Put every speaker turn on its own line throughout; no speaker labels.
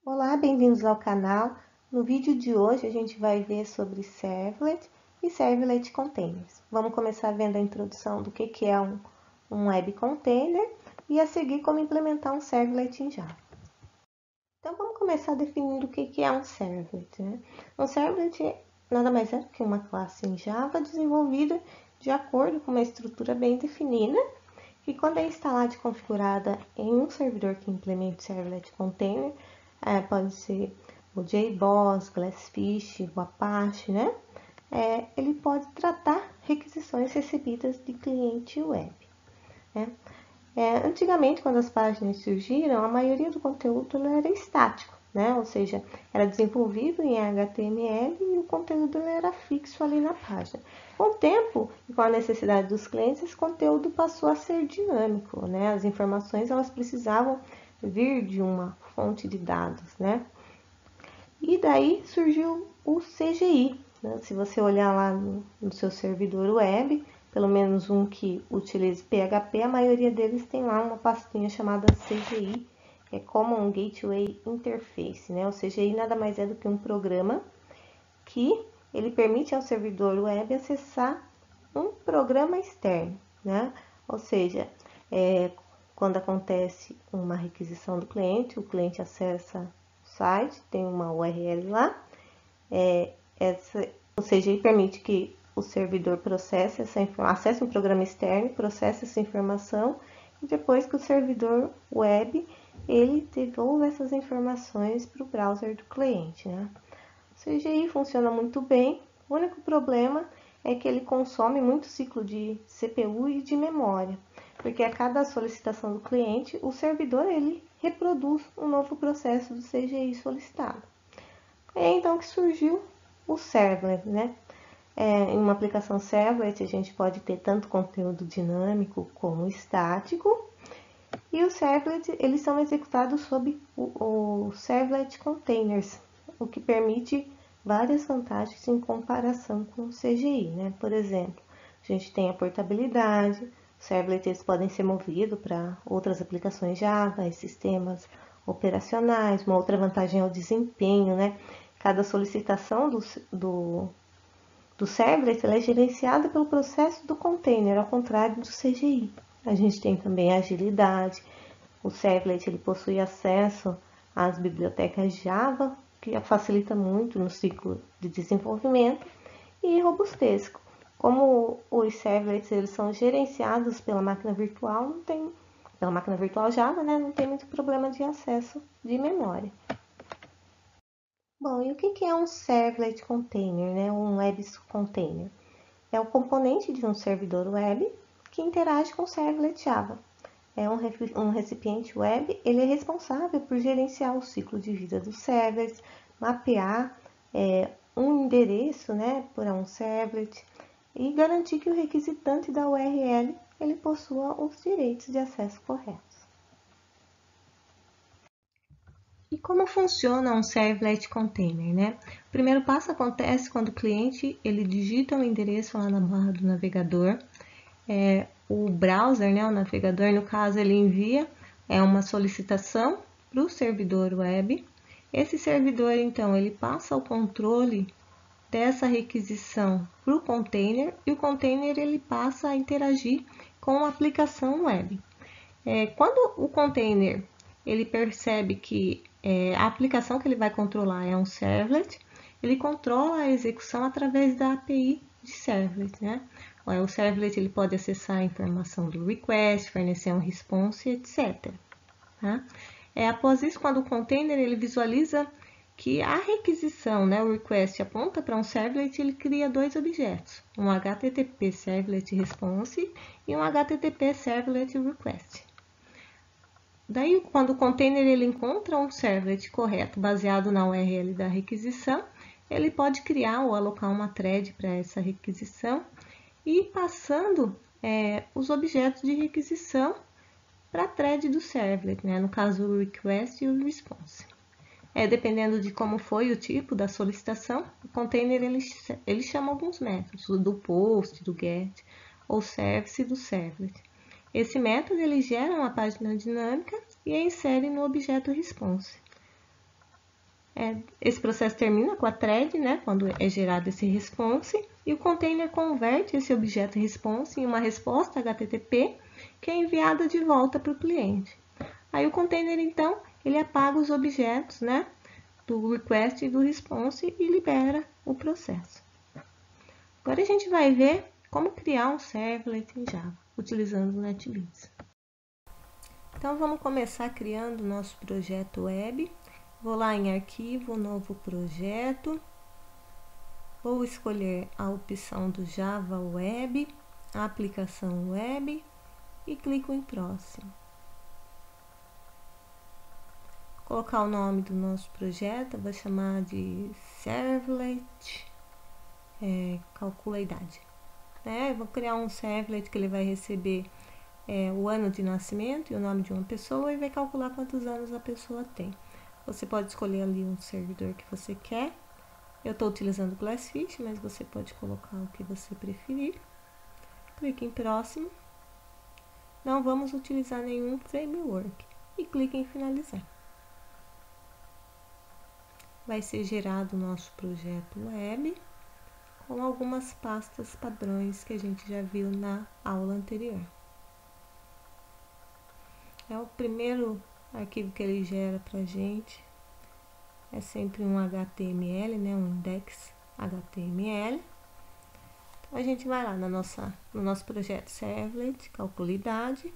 Olá, bem-vindos ao canal. No vídeo de hoje a gente vai ver sobre Servlet e Servlet Containers. Vamos começar vendo a introdução do que é um Web Container e a seguir como implementar um Servlet em Java. Então vamos começar definindo o que é um Servlet, né? Um Servlet nada mais é do que uma classe em Java desenvolvida de acordo com uma estrutura bem definida e quando é instalada e configurada em um servidor que implemente Servlet Container, pode ser o JBoss, Glassfish, o Apache, né? Ele pode tratar requisições recebidas de cliente web, né? Antigamente, quando as páginas surgiram, a maioria do conteúdo era estático, né? Ou seja, era desenvolvido em HTML e o conteúdo era fixo ali na página. Com o tempo e com a necessidade dos clientes, esse conteúdo passou a ser dinâmico, né? As informações elas precisavam vir de uma fonte de dados, né? E daí surgiu o CGI, né? Se você olhar lá no seu servidor web, pelo menos um que utilize PHP, a maioria deles tem lá uma pastinha chamada CGI, que é Common Gateway Interface, né? O CGI nada mais é do que um programa que ele permite ao servidor web acessar um programa externo, né? Ou seja, quando acontece uma requisição do cliente, o cliente acessa o site, tem uma URL lá, ou seja, ele permite que o servidor processe essa informação, acesse um programa externo, processe essa informação e depois que o servidor web ele devolve essas informações para o browser do cliente, né? O CGI funciona muito bem, o único problema é que ele consome muito ciclo de CPU e de memória, porque a cada solicitação do cliente, o servidor ele reproduz um novo processo do CGI solicitado. É então que surgiu o Servlet, né? Em uma aplicação Servlet, a gente pode ter tanto conteúdo dinâmico como estático, e os Servlets eles são executados sob o Servlet Containers, o que permite várias vantagens em comparação com o CGI, né? Por exemplo, a gente tem a portabilidade, os servlets podem ser movidos para outras aplicações Java, sistemas operacionais. Uma outra vantagem é o desempenho, né? Cada solicitação do servlet é gerenciada pelo processo do container, ao contrário do CGI. A gente tem também a agilidade. O servlet ele possui acesso às bibliotecas Java, que facilita muito no ciclo de desenvolvimento, e robustez. Como os servlets eles são gerenciados pela máquina virtual, pela máquina virtual Java, né, não tem muito problema de acesso de memória. Bom, e o que é um servlet container, né? Um web container? É o componente de um servidor web que interage com o servlet Java. É um recipiente web, ele é responsável por gerenciar o ciclo de vida dos servers, mapear um endereço, né, para um servlet e garantir que o requisitante da URL ele possua os direitos de acesso corretos. E como funciona um servlet container, né? O primeiro passo acontece quando o cliente ele digita o endereço lá na barra do navegador. O browser, né, o navegador, no caso, ele envia uma solicitação para o servidor web. Esse servidor, então, ele passa o controle dessa requisição para o container e o container ele passa a interagir com a aplicação web. Quando o container ele percebe que a aplicação que ele vai controlar é um servlet, ele controla a execução através da API de servlet, né? O servlet ele pode acessar a informação do request, fornecer um response, etc. Tá? Após isso, quando o container ele visualiza que a requisição, né, o request, aponta para um servlet, ele cria dois objetos, um HTTP Servlet Response e um HTTP Servlet Request. Daí, quando o container ele encontra um servlet correto baseado na URL da requisição, ele pode criar ou alocar uma thread para essa requisição e passando os objetos de requisição para a thread do servlet, né? No caso o request e o response. Dependendo de como foi o tipo da solicitação, o container ele chama alguns métodos, o do post, do get, ou service do servlet. Esse método ele gera uma página dinâmica e a insere no objeto response. Esse processo termina com a thread, né, quando é gerado esse response, e o container converte esse objeto response em uma resposta HTTP que é enviada de volta para o cliente. Aí o container, então, ele apaga os objetos, né, do request e do response e libera o processo. Agora a gente vai ver como criar um servlet em Java, utilizando o NetBeans. Então vamos começar criando o nosso projeto web. Vou lá em arquivo, novo projeto. Vou escolher a opção do Java Web, aplicação web e clico em próximo. Vou colocar o nome do nosso projeto, vou chamar de servlet, calcula a idade. Eu vou criar um servlet que ele vai receber o ano de nascimento e o nome de uma pessoa e vai calcular quantos anos a pessoa tem. Você pode escolher ali um servidor que você quer. Eu estou utilizando o Glassfish, mas você pode colocar o que você preferir. Clique em próximo. Não vamos utilizar nenhum framework. E clique em finalizar. Vai ser gerado o nosso projeto web com algumas pastas padrões que a gente já viu na aula anterior. O primeiro arquivo que ele gera para a gente é sempre um HTML, né, um index HTML. Então, a gente vai lá no nosso projeto servlet, calcula idade,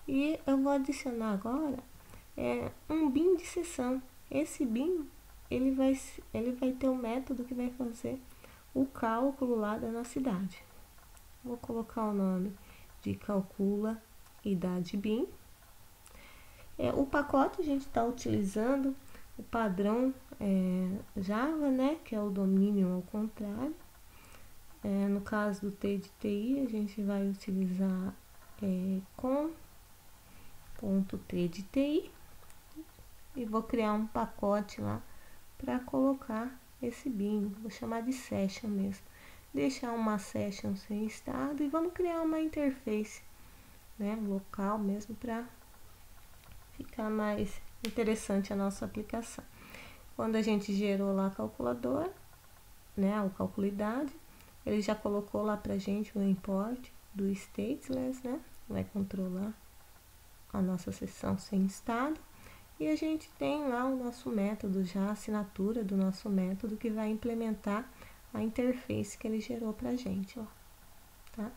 e eu vou adicionar agora um bin de sessão. Esse bin ele vai ter um método que vai fazer o cálculo lá da nossa idade. Vou colocar o nome de calcula idade bin. O pacote a gente está utilizando o padrão Java, né, que é o domínio ao contrário. No caso do T de TI, a gente vai utilizar com.t de TI e vou criar um pacote lá para colocar esse bin. Vou chamar de session mesmo. Deixar uma session sem estado e vamos criar uma interface, né, local mesmo para ficar mais interessante a nossa aplicação. Quando a gente gerou lá a calculadora, né, o calcula idade, ele já colocou lá pra gente o import do stateless, né, vai controlar a nossa seção sem estado. E a gente tem lá o nosso método, já a assinatura do nosso método que vai implementar a interface que ele gerou pra gente, ó, tá?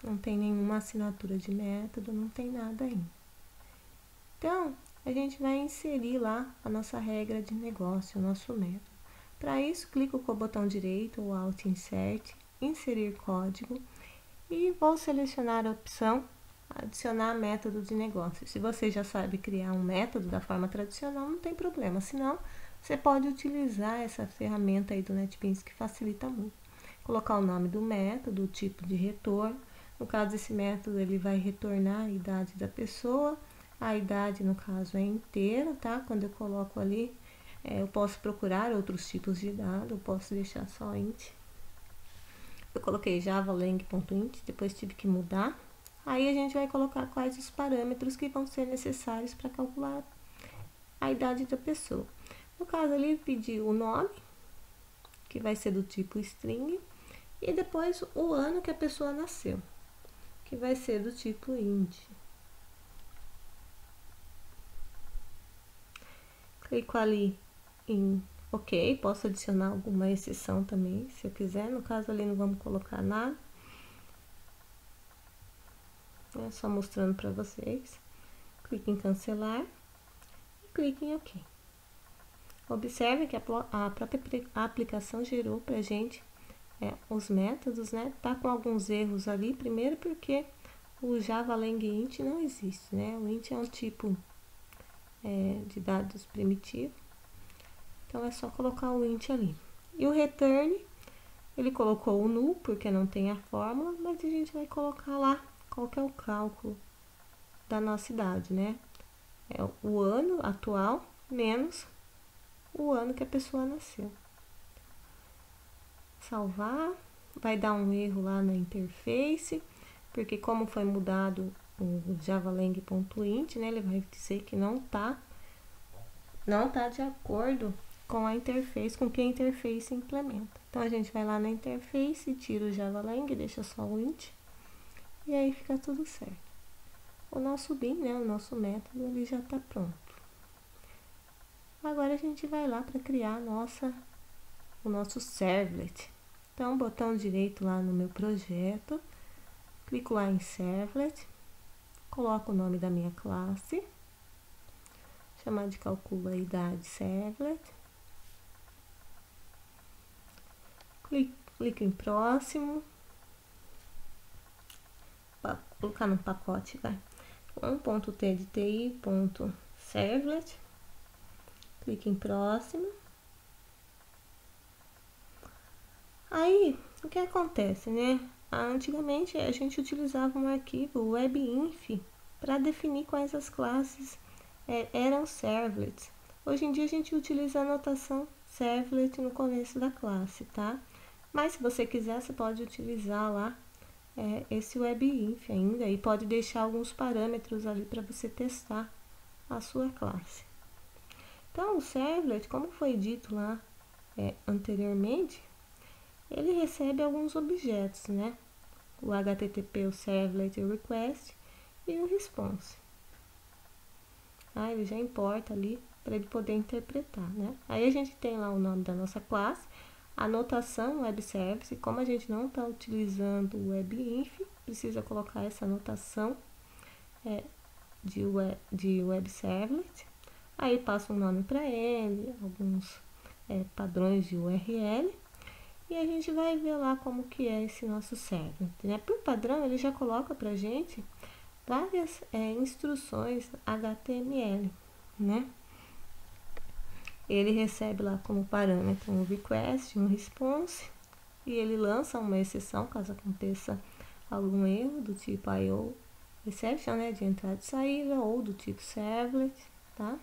Não tem nenhuma assinatura de método, não tem nada ainda. Então, a gente vai inserir lá a nossa regra de negócio, o nosso método. Para isso, clico com o botão direito, o Alt Insert, inserir código e vou selecionar a opção adicionar método de negócio. Se você já sabe criar um método da forma tradicional, não tem problema. Senão, você pode utilizar essa ferramenta aí do NetBeans que facilita muito. Colocar o nome do método, o tipo de retorno. No caso desse método, ele vai retornar a idade da pessoa. A idade, no caso, é inteira, tá? Quando eu coloco ali, eu posso procurar outros tipos de dado, eu posso deixar só int. Eu coloquei javalang.int, depois tive que mudar. Aí a gente vai colocar quais os parâmetros que vão ser necessários para calcular a idade da pessoa. No caso ali, pedi o nome, que vai ser do tipo string, e depois o ano que a pessoa nasceu, que vai ser do tipo int. Clico ali em OK, posso adicionar alguma exceção também, se eu quiser. No caso ali não vamos colocar nada. Só mostrando para vocês. Clique em cancelar e clique em OK. Observe que a própria aplicação gerou para a gente os métodos, né? Tá com alguns erros ali, primeiro porque o javalang int não existe, né? O int é um tipo de dados primitivo, então é só colocar o int ali. E o return, ele colocou o null porque não tem a fórmula, mas a gente vai colocar lá qual que é o cálculo da nossa idade, né? É o ano atual menos o ano que a pessoa nasceu. Salvar, vai dar um erro lá na interface, porque como foi mudado o javalang.int, né, ele vai dizer que não está não está de acordo com a interface, com que a interface implementa. Então, a gente vai lá na interface e tira o JavaLang, deixa só o int, e aí fica tudo certo. O nosso bin, né, o nosso método, ele já está pronto. Agora, a gente vai lá para criar o nosso servlet. Então, botão direito lá no meu projeto, clico lá em servlet, coloco o nome da minha classe, chamar de calcula a idade servlet, clico em próximo, colocar no pacote, vai, 1.t de ti.servlet, clique em próximo. Aí, o que acontece, né? Antigamente a gente utilizava um arquivo webinf para definir quais as classes eram servlets. Hoje em dia a gente utiliza a notação servlet no começo da classe, tá? Mas se você quiser, você pode utilizar lá esse webinf ainda e pode deixar alguns parâmetros ali para você testar a sua classe. Então, o servlet, como foi dito lá anteriormente, ele recebe alguns objetos, né? O HTTP, o servlet, o request e o response. Ele já importa ali para ele poder interpretar, né? Aí a gente tem lá o nome da nossa classe, a notação web service, como a gente não está utilizando o webinf, precisa colocar essa notação de web servlet. Aí passa um nome para ele, alguns padrões de URL. E a gente vai ver lá como que é esse nosso servlet, né? Por padrão, ele já coloca pra gente várias instruções HTML, né? Ele recebe lá como parâmetro um request, um response, e ele lança uma exceção caso aconteça algum erro do tipo IO exception, né? De entrada e saída, ou do tipo servlet, tá?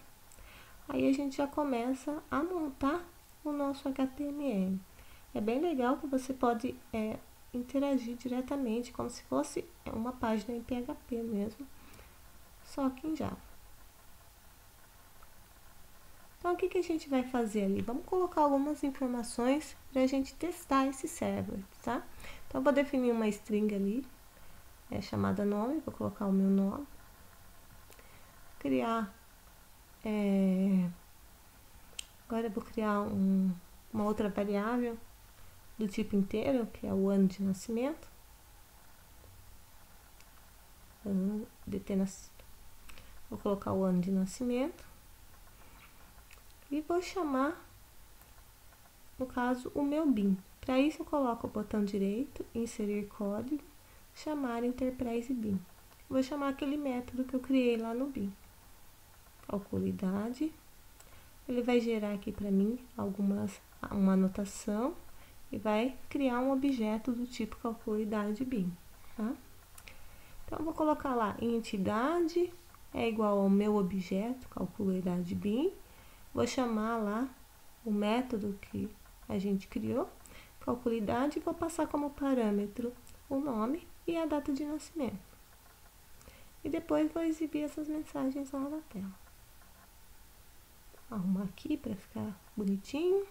Aí a gente já começa a montar o nosso HTML. É bem legal que você pode interagir diretamente, como se fosse uma página em PHP mesmo, só que em Java. Então, o que a gente vai fazer ali? Vamos colocar algumas informações para a gente testar esse servlet, tá? Então, eu vou definir uma string ali, chamada nome, vou colocar o meu nome, criar, agora eu vou criar uma outra variável do tipo inteiro, que é o ano de nascimento, vou colocar o ano de nascimento e vou chamar, no caso, o meu bin. Para isso eu coloco o botão direito, inserir código, chamar Enterprise Bin. Vou chamar aquele método que eu criei lá no bin. Calcula idade. Ele vai gerar aqui para mim uma anotação e vai criar um objeto do tipo calcula idade bin, tá? Então, eu vou colocar lá entidade é igual ao meu objeto, calcula idade bin. Vou chamar lá o método que a gente criou, calcula idade, e vou passar como parâmetro o nome e a data de nascimento. E depois vou exibir essas mensagens lá na tela. Arrumar aqui para ficar bonitinho.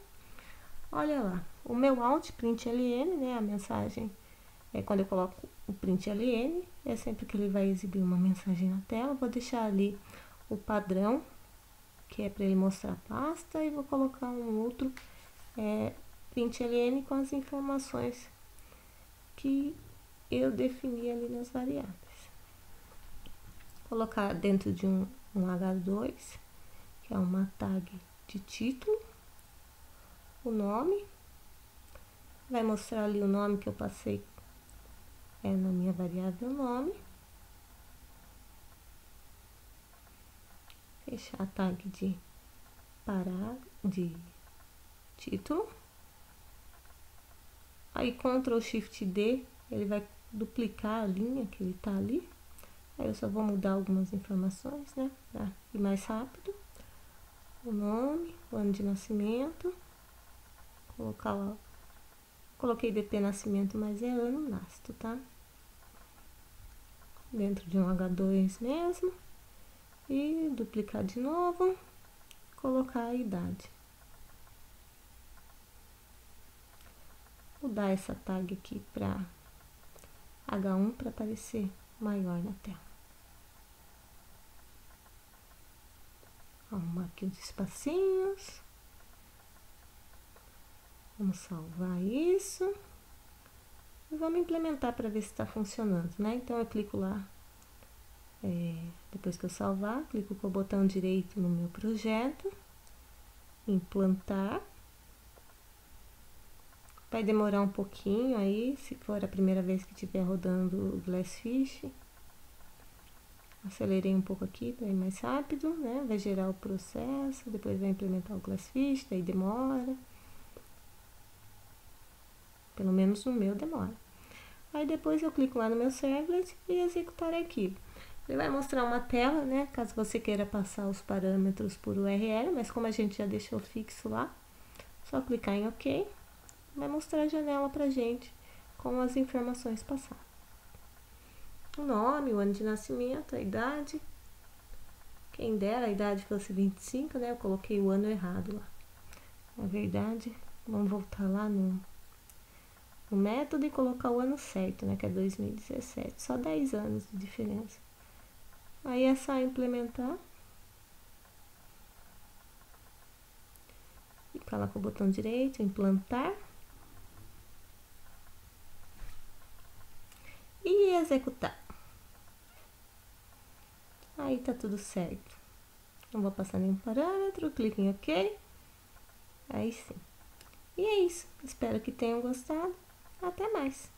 Olha lá, o meu out println, né, a mensagem, quando eu coloco o println, é sempre que ele vai exibir uma mensagem na tela. Vou deixar ali o padrão, que é para ele mostrar a pasta, e vou colocar um outro println com as informações que eu defini ali nas variáveis. Colocar dentro de um H2, que é uma tag de título, o nome, vai mostrar ali o nome que eu passei na minha variável nome. Fechar a tag de título. Aí Ctrl Shift D, ele vai duplicar a linha que ele tá ali. Aí eu só vou mudar algumas informações, né, para ir mais rápido. O nome, o ano de nascimento, colocar lá, coloquei DT nascimento, mas é ano nascido, tá? Dentro de um H2 mesmo. E duplicar de novo, colocar a idade. Mudar essa tag aqui para H1 para aparecer maior na tela. Arrumar aqui os espacinhos. Vamos salvar isso. E vamos implementar para ver se está funcionando, né? Então eu clico lá, depois que eu salvar, clico com o botão direito no meu projeto, implantar. Vai demorar um pouquinho aí, se for a primeira vez que estiver rodando o Glassfish. Acelerei um pouco aqui para ir mais rápido, né? Vai gerar o processo, depois vai implementar o Glassfish, daí demora. Pelo menos no meu demora. Aí depois eu clico lá no meu servlet e executar arquivo. Ele vai mostrar uma tela, né? Caso você queira passar os parâmetros por URL, mas como a gente já deixou fixo lá, só clicar em OK. Vai mostrar a janela pra gente com as informações passadas. O nome, o ano de nascimento, a idade. Quem dera a idade fosse 25, né? Eu coloquei o ano errado lá. Na verdade, vamos voltar lá no método e colocar o ano certo, né? Que é 2017. Só 10 anos de diferença. Aí é só implementar. Clicar lá com o botão direito, implantar. E executar. Aí tá tudo certo. Não vou passar nenhum parâmetro, clique em OK. Aí sim. E é isso. Espero que tenham gostado. Até mais.